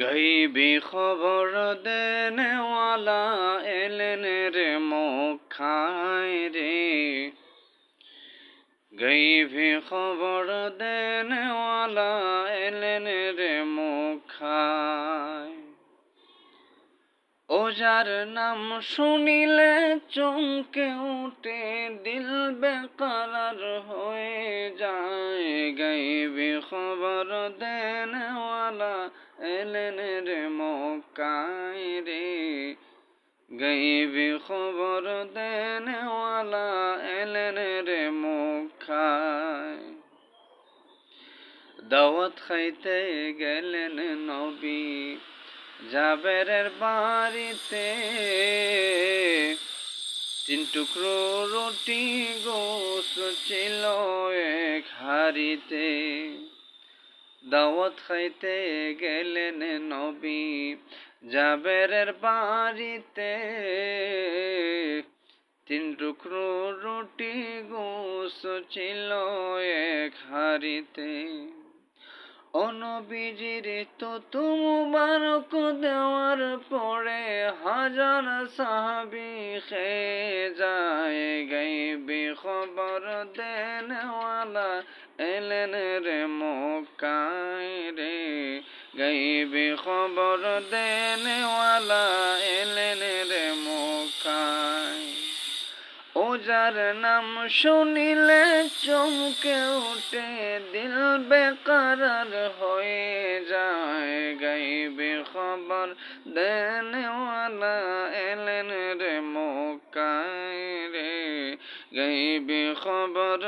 গাইবি খবর দেনেওয়ালা এলেন রে মক্কায় রে। গাইবি খবর দেনেওয়ালা এলেন রে মক্কায়। ও যার নাম শুনিলে চমকে উঠে দিল বেকারার হয়ে যায়। গাইবি খবর দেনেওয়ালা এলেন রে মক্কায় রে। গাইবি খবর দেনেওয়ালা এলেন রে মক্কায়। দাওয়াত খাইতে গেলেন নবী জাবেরের বাড়িতে। 3 টুকরো রুটি গোশত ছিল এক হাঁড়িতে। দাওয়াত খাইতে গেলেন নবী জাবেরের বাড়িতে। 3 টুকরো রুটি গোশত ছিল এক হাঁড়িতে। ও নবীজির তো মুবারক দেওয়ার পরে হাজার সাহাবী খেয়ে যায়। গাইবি খবর দেনেওয়ালা এলেন রে মক্কায় রে। গাইবি খবর দেনেওয়ালা এলেন রে মক্কায়। ও যার নাম শুনিলে চমকে উঠে দিল বেকারার হয়ে যায়। গাইবি খবর দেনেওয়ালা এলেন রে মক্কায় রে। গাইবি খবর